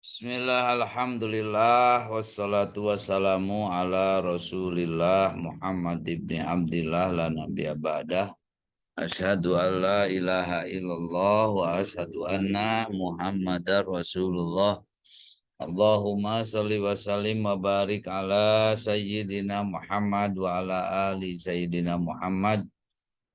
Bismillah, alhamdulillah, wassalatu wassalamu ala rasulillah Muhammad ibni Abdillah la nabiyya ba'dah. Asyhadu an la ilaha illallah wa asyhadu anna Muhammadar Rasulullah. Allahumma sholli wa sallim wa barik ala sayyidina Muhammad wa ala ali sayyidina Muhammad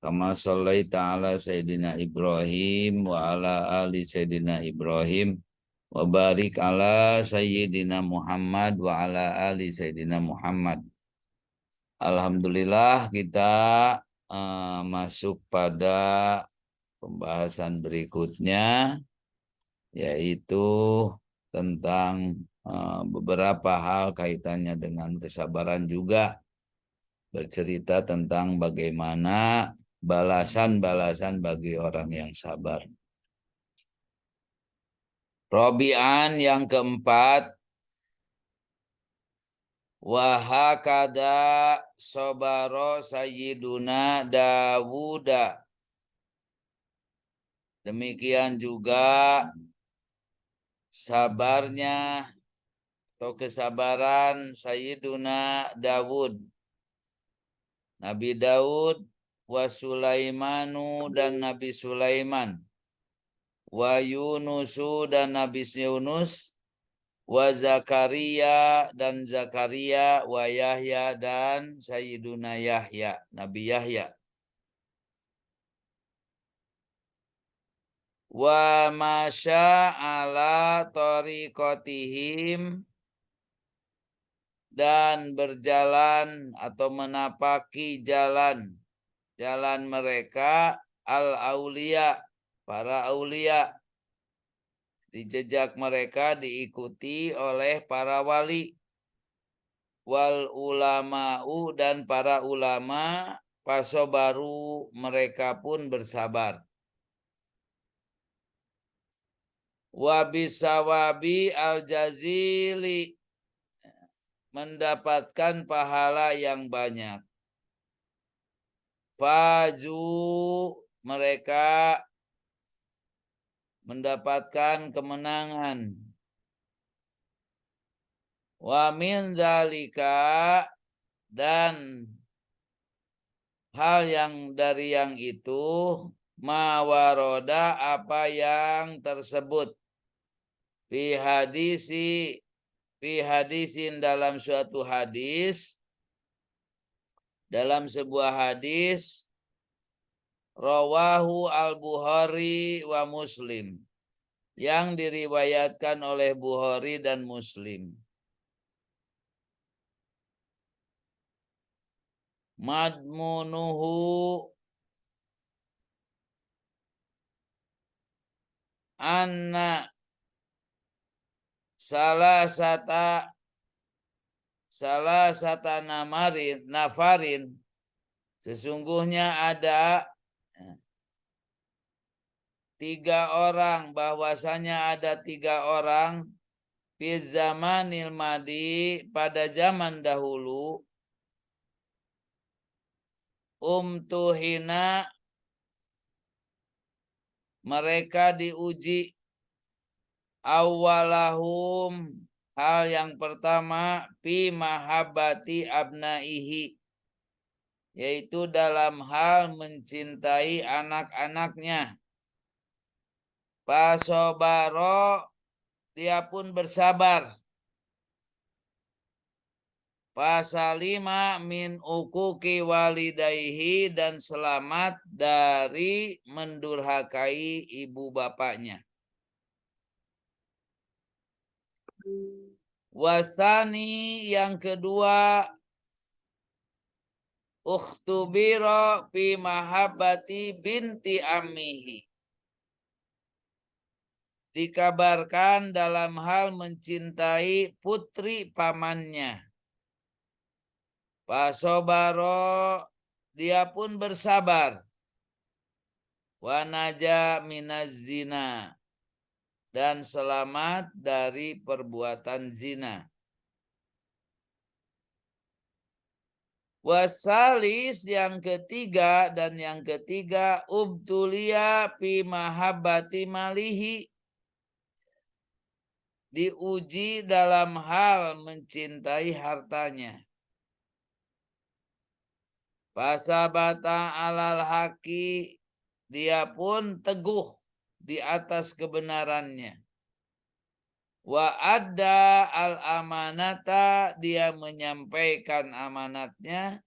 kama shallaita ala sayyidina Ibrahim wa ala ali sayyidina Ibrahim wa barik ala sayyidina Muhammad wa ala ali sayyidina Muhammad. Alhamdulillah kita masuk pada pembahasan berikutnya, yaitu tentang beberapa hal kaitannya dengan kesabaran, juga bercerita tentang bagaimana balasan-balasan bagi orang yang sabar. Robi'an yang keempat, wahakada sobaro sayyiduna Dawuda. Demikian juga sabarnya atau kesabaran Sayyiduna Dawud. Nabi Daud, wa Sulaimanu dan Nabi Sulaiman, wa Yunusu dan Nabi Yunus, wa Zakaria dan Zakaria, wa Yahya dan Sayyiduna Yahya, Nabi Yahya. Wa masya ala tariqatihim, dan berjalan atau menapaki jalan mereka, al-aulia, para aulia. Di jejak mereka diikuti oleh para wali. Wal ulama'u, dan para ulama, pasobaru, mereka pun bersabar. Wa bisawabi al-jazili, mendapatkan pahala yang banyak. Fazu, mereka mendapatkan kemenangan. Wa min zalika, dan hal yang dari yang itu, mawaroda, apa yang tersebut, fi hadisin, dalam suatu hadis, dalam sebuah hadis, rawahu al-Bukhari wa Muslim, yang diriwayatkan oleh Bukhari dan Muslim. Madmunuhu anna salah sata nafarin, sesungguhnya ada 3 orang, bahwasanya ada 3 orang, fi zamanil madi, pada zaman dahulu, tuhina, mereka diuji, awalahum, hal yang pertama, fi mahabbati abnaihi, yaitu dalam hal mencintai anak-anaknya. Pasobaro, dia pun bersabar. Pasalima min ukuki walidaihi, dan selamat dari mendurhakai ibu bapaknya. Wasani, yang kedua, ukhtubiro fi mahabbati binti ammihi, dikabarkan dalam hal mencintai putri pamannya. Pasobaro, dia pun bersabar. Wanaja minaz zina, dan selamat dari perbuatan zina. Wasalis, yang ketiga, dan yang ketiga, ubtulia fi mahabbati malihi, diuji dalam hal mencintai hartanya. Fasabata alal haqi, dia pun teguh di atas kebenarannya. Wa adda al amanata, dia menyampaikan amanatnya.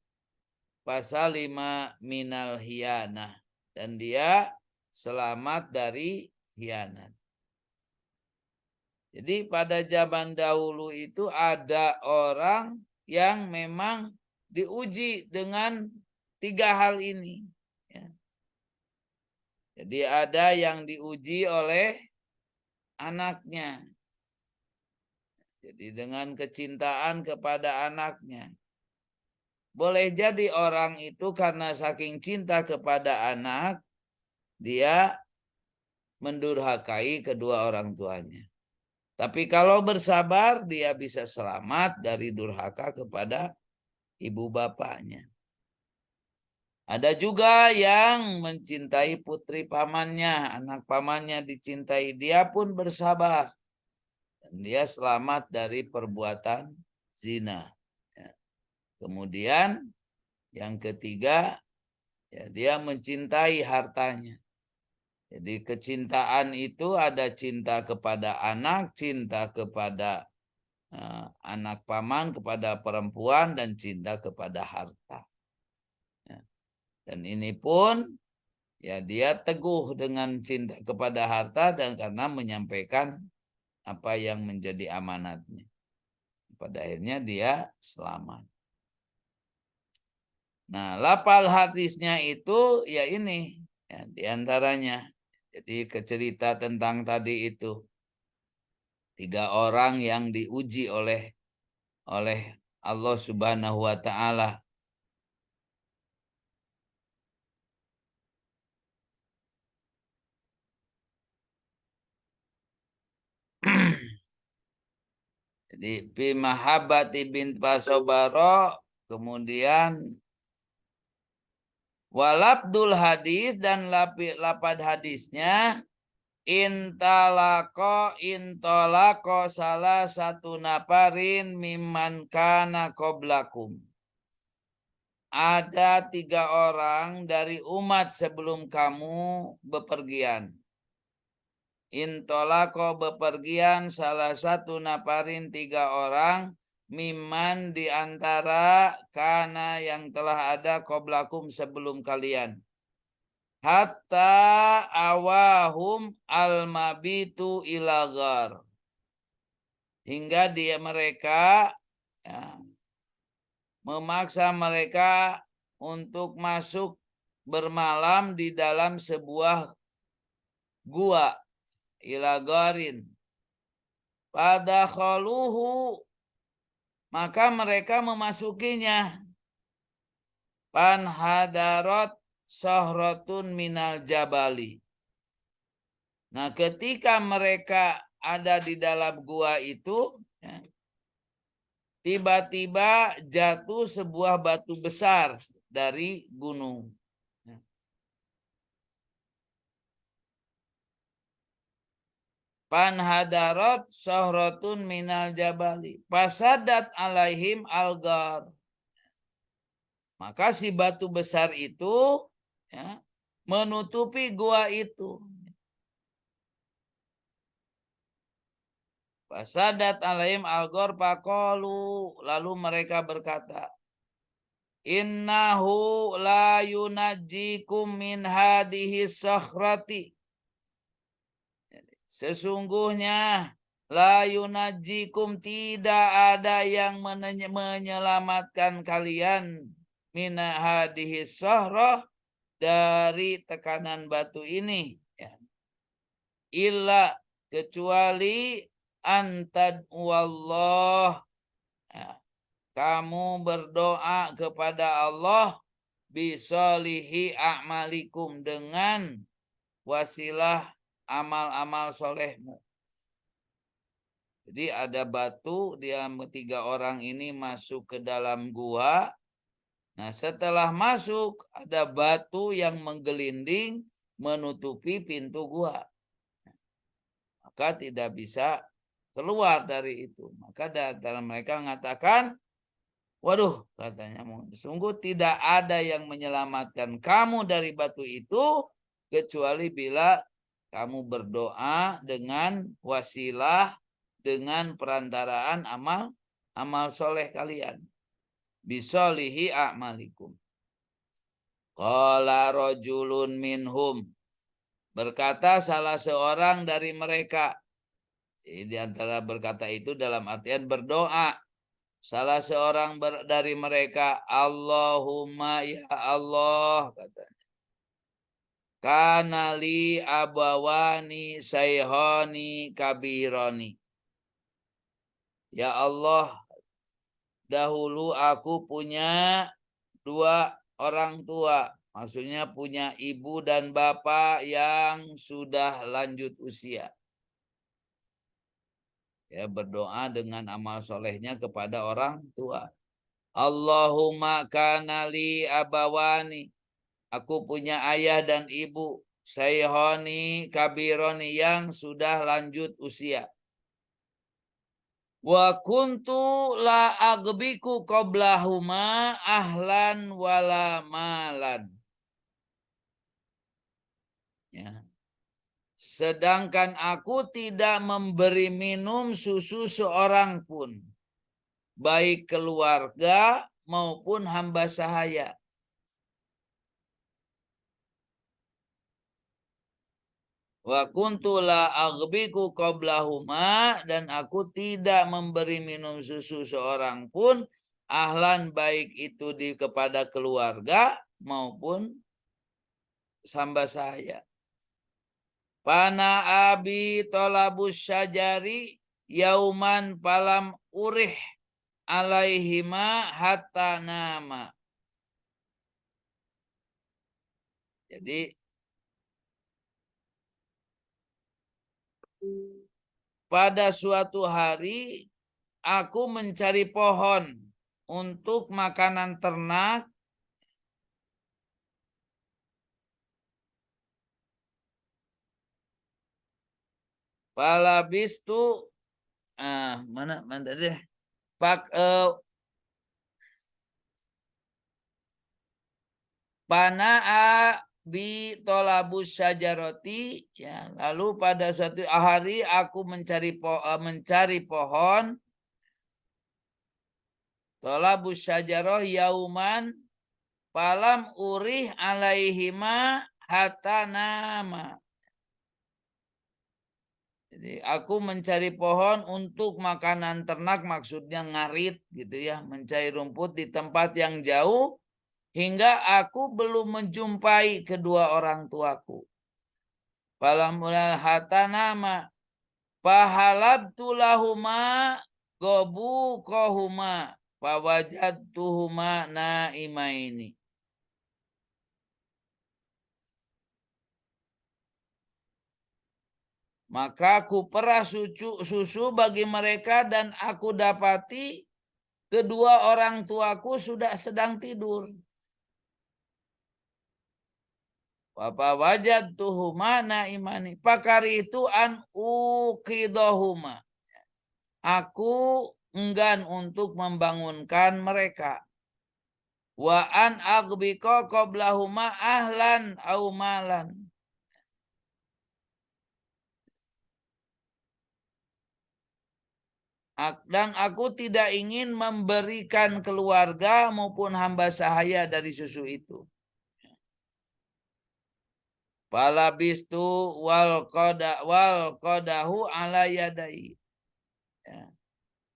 Pasal 5 minal hiyanah, dan dia selamat dari hianat. Jadi pada zaman dahulu itu ada orang yang memang diuji dengan 3 hal ini. Ya. Jadi ada yang diuji oleh anaknya. Jadi dengan kecintaan kepada anaknya. Boleh jadi orang itu karena saking cinta kepada anak, dia mendurhakai kedua orang tuanya. Tapi kalau bersabar, dia bisa selamat dari durhaka kepada ibu bapaknya. Ada juga yang mencintai putri pamannya, anak pamannya dicintai, dia pun bersabar. Dan dia selamat dari perbuatan zina. Kemudian yang ketiga, ya, dia mencintai hartanya. Jadi kecintaan itu ada cinta kepada anak, cinta kepada anak paman, kepada perempuan, dan cinta kepada harta. Ya. Dan ini pun ya dia teguh dengan cinta kepada harta dan karena menyampaikan apa yang menjadi amanatnya. Pada akhirnya dia selamat. Nah, lapal hadisnya itu ya ini ya, diantaranya. Jadi cerita tentang tadi itu 3 orang yang diuji oleh Allah Subhanahu wa taala. Jadi fi mahabbati bint Basobaro, kemudian walabdul hadis, dan lapad hadisnya intolako salah satu naparin mimman kana qoblakum. Ada 3 orang dari umat sebelum kamu bepergian. Intolako bepergian salah satu naparin 3 orang. Miman diantara kana yang telah ada qoblakum sebelum kalian. Hatta awahum al-mabitu ilagar. Hingga mereka ya, memaksa mereka untuk masuk bermalam di dalam sebuah gua, ilagarin. Pada khaluhu, maka mereka memasukinya. Panhadarot sohrotun minal jabali. Nah, ketika mereka ada di dalam gua itu, ya, tiba-tiba jatuh sebuah batu besar dari gunung. Panhadarot sohrotun minal jabali. Pasadat alaihim algar. Maka si batu besar itu ya, menutupi gua itu. Pasadat alaihim algar pakolu. Lalu mereka berkata, innahu la yunajjikum min hadihi sakhrati. Sesungguhnya la yunajikum, tidak ada yang menyelamatkan kalian min hadihi sahroh, dari tekanan batu ini. Ya. Illa, kecuali antad wallah. Ya. Kamu berdoa kepada Allah bisolihi a'malikum, dengan wasilah amal-amal solehmu. Jadi ada batu, dia 3 orang ini masuk ke dalam gua. Nah, setelah masuk ada batu yang menggelinding menutupi pintu gua. Maka tidak bisa keluar dari itu. Maka di antara mereka mengatakan, waduh, katanya, sungguh tidak ada yang menyelamatkan kamu dari batu itu kecuali bila kamu berdoa dengan wasilah, dengan perantaraan amal soleh kalian. Bisolihi a'malikum. Qala rajulun minhum. Berkata salah seorang dari mereka. Di antara berkata itu dalam artian berdoa. Salah seorang dari mereka, Allahumma ya Allah, katanya. Kana li abawani sayhani kabironi. Ya Allah, dahulu aku punya dua orang tua. Maksudnya punya ibu dan bapak yang sudah lanjut usia. Ya, berdoa dengan amal solehnya kepada orang tua. Allahumma kanali abawani. Aku punya ayah dan ibu. Sayhoni kabironi yang sudah lanjut usia. Wa kuntu la agbiku qoblahuma ahlan wala malan. Ya. Sedangkan aku tidak memberi minum susu seorang pun, baik keluarga maupun hamba sahaya. Wa kuntu la aghbiku qablahuma, dan aku tidak memberi minum susu seorang pun, ahlan baik itu kepada keluarga maupun hamba sahaya. Pana abi tolabus syajari yauman palam urih alaihima hatta nama. Jadi pada suatu hari aku mencari pohon untuk makanan ternak. Palabistu mana deh. Pana'a bi tolabus syajaroti, ya, lalu pada suatu hari aku mencari pohon tolabus syajaroh yauman palam urih alaihima hatta nama. Jadi aku mencari pohon untuk makanan ternak, maksudnya ngarit gitu ya, mencari rumput di tempat yang jauh hingga aku belum menjumpai kedua orang tuaku. Falamulal hatta nama pahalabtu lahuma gobu kohuma pawajadtuhuma naimaini. Maka aku perah susu bagi mereka dan aku dapati kedua orang tuaku sudah sedang tidur. Papa wajadtuhuma naimani. Pakari itu an uqidohuma. Aku enggan untuk membangunkan mereka. Wa an agbiko qoblahuma ahlan au malan. Dan aku tidak ingin memberikan keluarga maupun hamba sahaya dari susu itu. Palabistu wal qadahu ala yadai. Ya.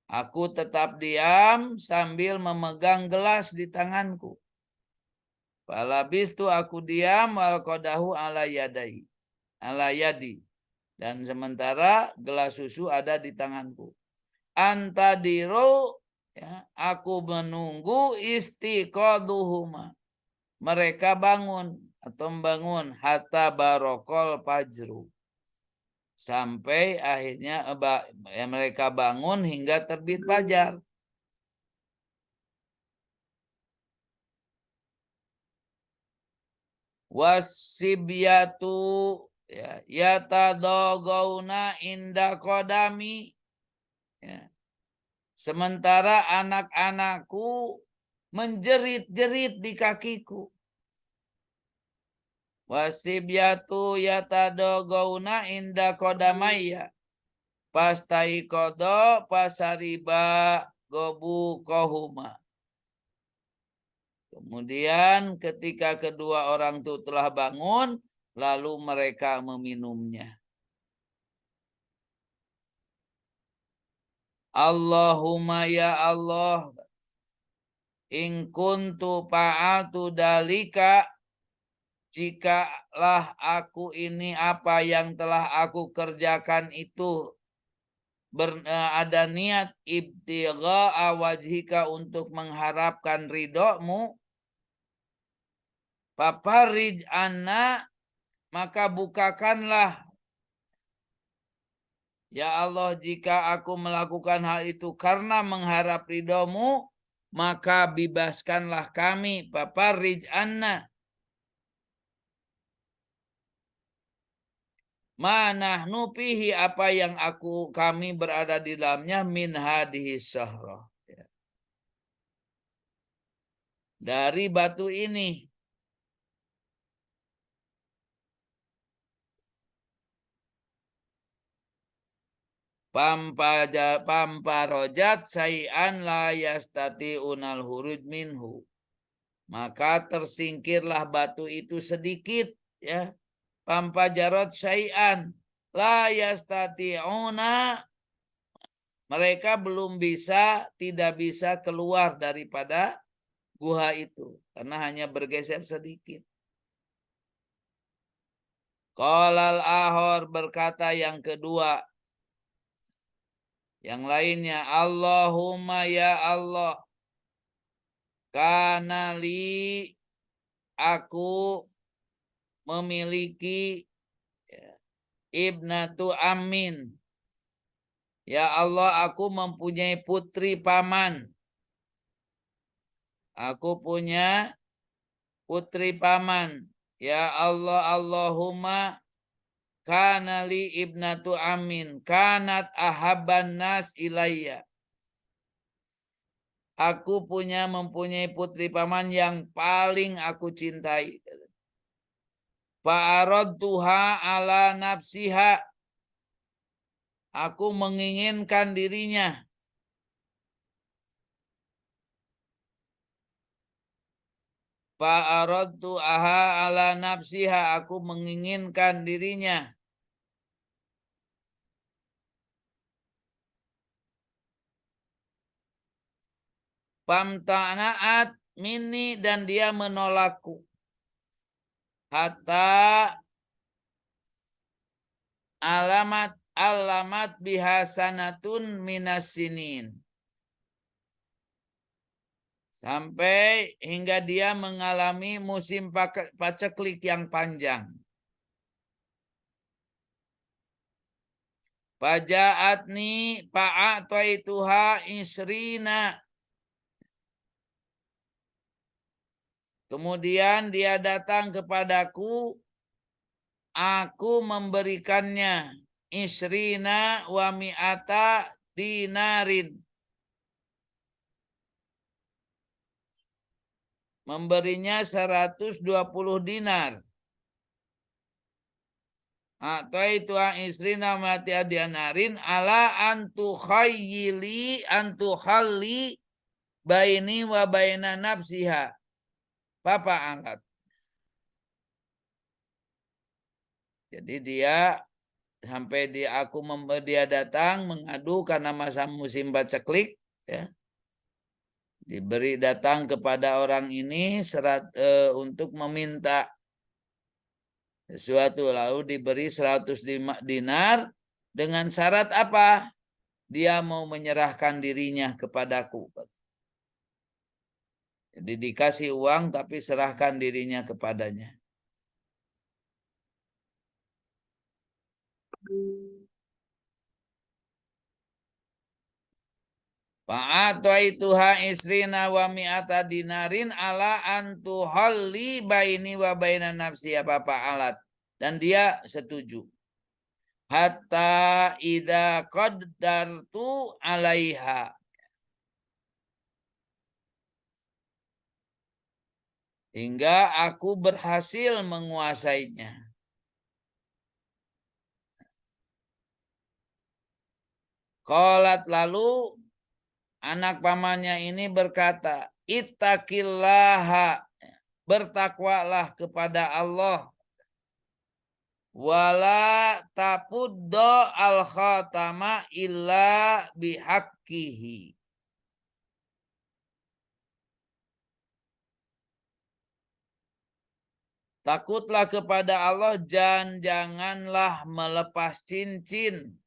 Aku tetap diam sambil memegang gelas di tanganku. Palabistu aku diam wal qadahu ala yadai. Ala yadi. Dan sementara gelas susu ada di tanganku. Antadiro, ya, aku menunggu istiqoduhuma. Mereka bangun atau membangun hatta barokol fajru. Sampai akhirnya mereka bangun hingga terbit fajar. Wasibyatu, ya, yatadogawna inda kodami. Ya. Sementara anak-anakku menjerit-jerit di kakiku. Wasibyatu yatadogawna inda kodamaya. Pastai kodo pasariba gobu kohuma. Kemudian ketika kedua orang itu telah bangun, lalu mereka meminumnya. Allahumma ya Allah, in kuntu fa'altu dalika, jikalah aku ini apa yang telah aku kerjakan itu ada niat ibtigha'a wajhika untuk mengharapkan ridhomu, fafarij anna, maka bukakanlah ya Allah, jika aku melakukan hal itu karena mengharap ridhomu, maka bebaskanlah kami, fafarij anna. Mana nupihi, apa yang kami berada di dalamnya, min hadhihi sahra, dari batu ini. Pamparojat sayan la yastati unal huruj minhu, maka tersingkirlah batu itu sedikit, ya. Pampajarot sayan la yastati'una, mereka tidak bisa keluar daripada gua itu karena hanya bergeser sedikit. Qalal ahor, berkata yang kedua, yang lainnya, Allahumma ya Allah, kana li, aku memiliki ibnatu amin. Ya Allah, aku mempunyai putri paman. Aku punya putri paman. Ya Allah, Allahumma kana li ibnatu amin kanat ahabban nas ilayya. Aku mempunyai putri paman yang paling aku cintai. Fa'aradtuha ala nafsiha, aku menginginkan dirinya. Fa'aradtuha ala nafsiha, aku menginginkan dirinya. Pamta'naat minni, dan dia menolakku. Hatta alamat bihasanatun minasinin, sampai hingga dia mengalami musim paceklik yang panjang. Faja'atni fa'ataituha isrina, kemudian dia datang kepadaku, aku memberikannya isrina wa mi'ata dinarin, memberinya 120 dinar. Atau itu isrina mati dinarin ala antukhalli baini wa baina nafsiha. Papa angkat. Jadi dia sampai dia datang mengadu karena masa musim paceklik, ya. Diberi datang kepada orang ini untuk meminta sesuatu, lalu diberi 100 dinar dengan syarat apa? Dia mau menyerahkan dirinya kepadaku. Jadi dikasih uang tapi serahkan dirinya kepadanya. Fa'ataituha isrina wa mi'ata dinarin ala antuhalli baini wa baina nafsi, apa alat. Dan dia setuju. hatta idza qaddartu 'alaiha. Hingga aku berhasil menguasainya. Qalat, lalu anak pamannya ini berkata, ittaqillaha, bertakwalah kepada Allah. Wala tapuddo al khatama illa bihaqqihi. Takutlah kepada Allah dan janganlah melepas cincin.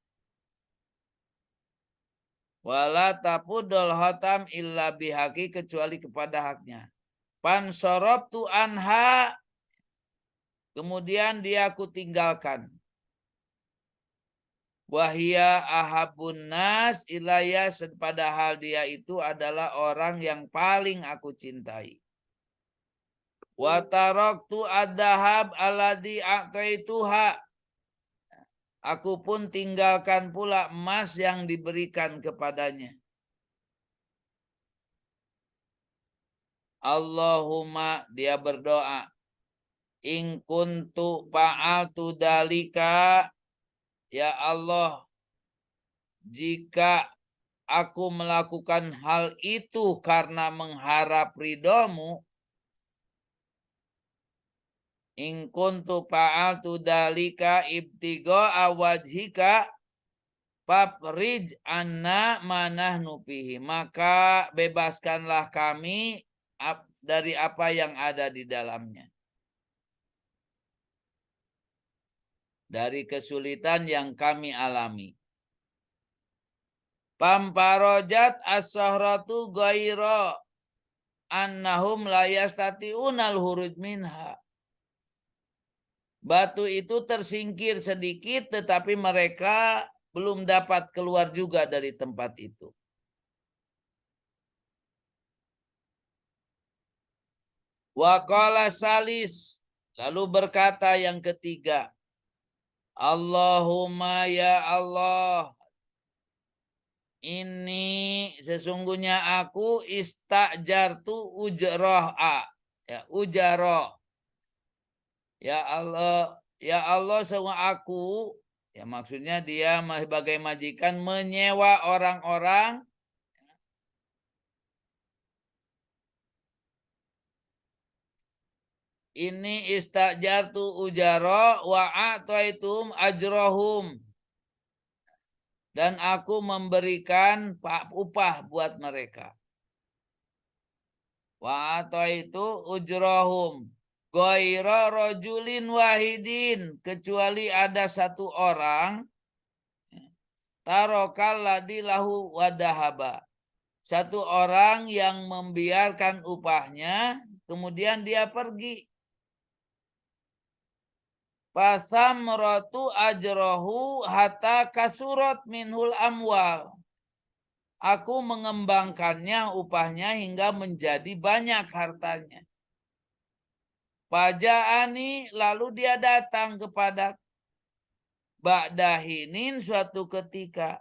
Wala tapuddul khatam illa bihaqi, kecuali kepada haknya. Pansorobtu anha, kemudian dia aku tinggalkan. Wahia ahabun nas ilaya, padahal dia itu adalah orang yang paling aku cintai. Wa taraktu ad-dahab alladhi a'taituha, aku pun tinggalkan pula emas yang diberikan kepadanya. Allahumma, dia berdoa, in kuntu fa'altu dalika, ya Allah, jika aku melakukan hal itu karena mengharap ridhomu, in kuntu fa'altu dalika ibtigha'a wajhika faprij anna manahnu fihi, maka bebaskanlah kami dari apa yang ada di dalamnya, dari kesulitan yang kami alami. Pamparojat as-sahratu ghaira annahum la yastati'unal huruj minha. Batu itu tersingkir sedikit, tetapi mereka belum dapat keluar juga dari tempat itu. Wa qala salis, lalu berkata yang ketiga, Allahumma, ya Allah, ini sesungguhnya aku istajartu ujroha, ya ujaro, ya Allah semua aku, ya maksudnya dia sebagai majikan menyewa orang-orang ini istajartu ujaro wa a'taitum ajrohum, dan aku memberikan upah buat mereka. Wa a'taitu ujrohum ghaira rajulin wahidin, kecuali ada satu orang, tarokal ladzi lahu wadahaba, satu orang yang membiarkan upahnya kemudian dia pergi. Fasamratu ajrohu hatta kasurat minhul amwal, aku mengembangkannya upahnya hingga menjadi banyak hartanya. Faja'ani, lalu dia datang kepada ba'dahinin suatu ketika.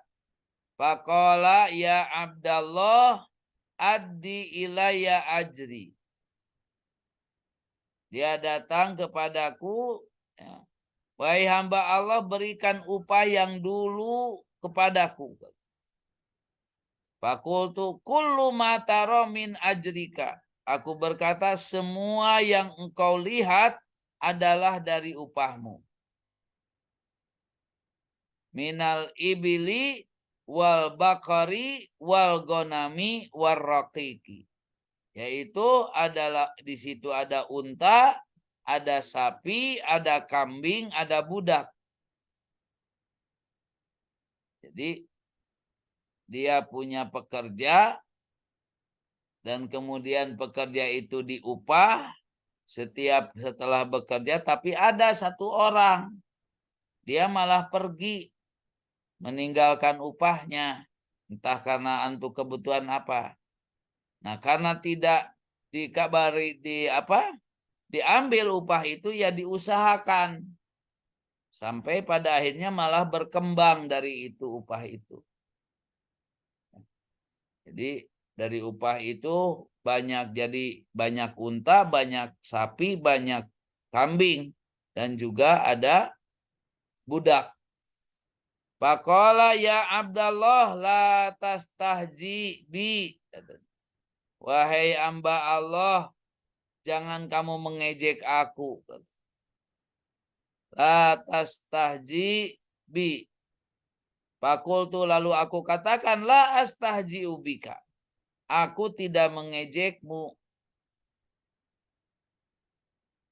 Faqala ya Abdallah addi ilayya ajri. Dia datang kepadaku, ya, wahai hamba Allah, berikan upah yang dulu kepadaku. Fakultu kullu ma tara min ajrika, aku berkata semua yang engkau lihat adalah dari upahmu. Minal ibili wal bakari wal gonami wal raqiqi, yaitu adalah di situ ada unta, ada sapi, ada kambing, ada budak. Jadi dia punya pekerja dan kemudian pekerja itu diupah setelah bekerja, tapi ada satu orang dia malah pergi meninggalkan upahnya, entah karena untuk kebutuhan apa. Nah, karena tidak dikabari diambil upah itu, ya diusahakan Sampai pada akhirnya malah berkembang dari itu upah itu. Jadi dari upah itu jadi banyak unta, banyak sapi, banyak kambing. Dan juga ada budak. Faqala ya Abdallah la tastahzi bi. Wahai hamba Allah, jangan kamu mengejek aku. La tastahzi bi. Fakultu lalu aku katakan la astahzi ubika. Aku tidak mengejekmu.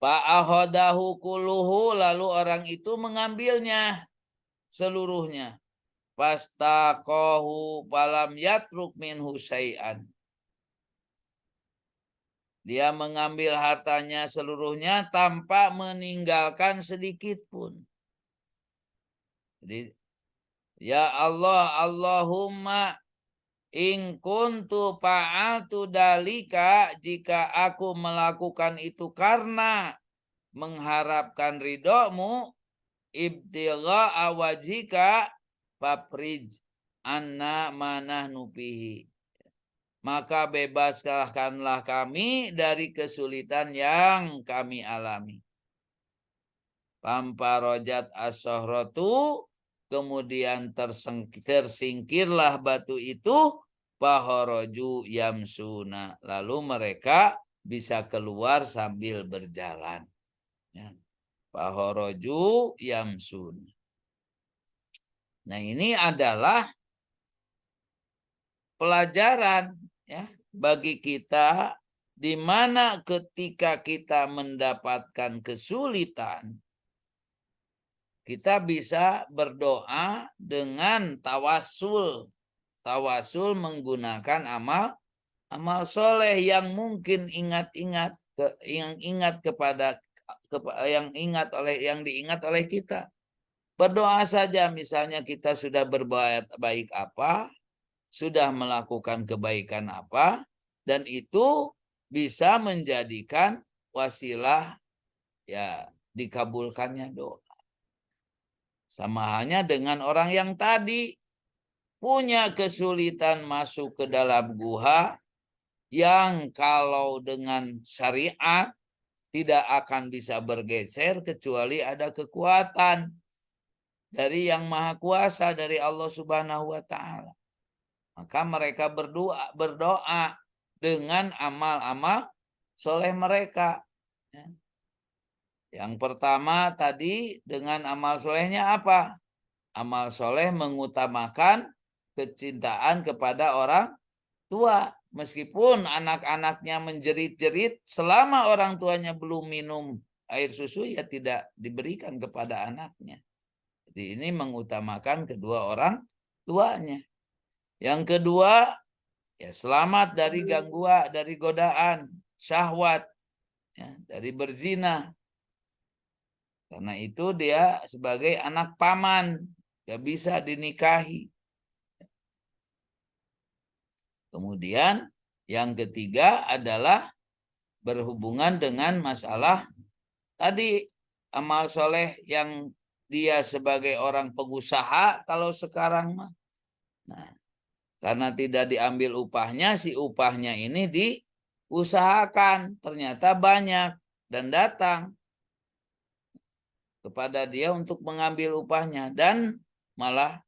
Fa'ahodahu kuluhu lalu orang itu mengambilnya seluruhnya. Fastaqahu falam yatruk minhu syai'an. Dia mengambil hartanya seluruhnya tanpa meninggalkan sedikit pun. Jadi, ya Allah, Allahumma in kuntu fa'altu dalika, jika aku melakukan itu karena mengharapkan ridhomu, ibtigha awajika faprij anna manah nupihi. Maka bebaskanlah kami dari kesulitan yang kami alami. Pamparojat as-sohratu, kemudian tersingkirlah batu itu, pahoroju yamsuna. Lalu mereka bisa keluar sambil berjalan. Ya. Pahoroju yamsuna. Nah ini adalah pelajaran ya bagi kita, di mana ketika kita mendapatkan kesulitan, kita bisa berdoa dengan tawasul. Tawasul menggunakan amal soleh yang mungkin yang diingat oleh kita. Berdoa saja, misalnya kita sudah berbuat baik apa, sudah melakukan kebaikan apa, dan itu bisa menjadikan wasilah ya dikabulkannya doa. Sama halnya dengan orang yang tadi punya kesulitan masuk ke dalam gua, yang kalau dengan syariat tidak akan bisa bergeser kecuali ada kekuatan dari Yang Maha Kuasa, dari Allah Subhanahu wa taala. Maka mereka berdoa dengan amal-amal soleh mereka. Yang pertama tadi dengan amal solehnya apa? Amal soleh mengutamakan kecintaan kepada orang tua. Meskipun anak-anaknya menjerit-jerit, selama orang tuanya belum minum air susu, ya tidak diberikan kepada anaknya. Jadi ini mengutamakan kedua orang tuanya. Yang kedua, ya selamat dari gangguan, dari godaan, syahwat, ya, dari berzina. Karena itu dia sebagai anak paman, gak bisa dinikahi. Kemudian yang ketiga adalah berhubungan dengan masalah tadi, amal soleh yang dia sebagai orang pengusaha kalau sekarang mah. Nah, karena tidak diambil upahnya, si upahnya ini diusahakan, ternyata banyak dan datang kepada dia untuk mengambil upahnya, dan malah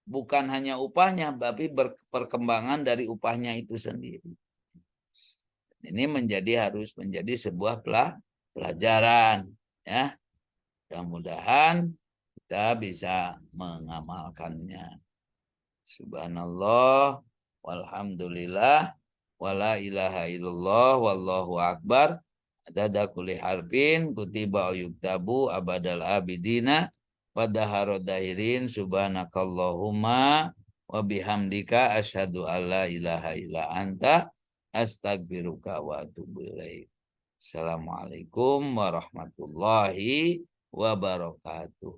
bukan hanya upahnya, tapi perkembangan dari upahnya itu sendiri. Ini harus menjadi sebuah pelajaran ya. Mudah-mudahan kita bisa mengamalkannya. Subhanallah walhamdulillah wala ilaha illallah wallahu akbar. Adada kulli harfin kutiba yuktabu abadal abidina wadaharo dahirin. Subhanakallahumma wa bihamdika asyhadu alla ilaha illa anta astagfiruka wa atubu ilaik. Assalamualaikum warahmatullahi wabarakatuh.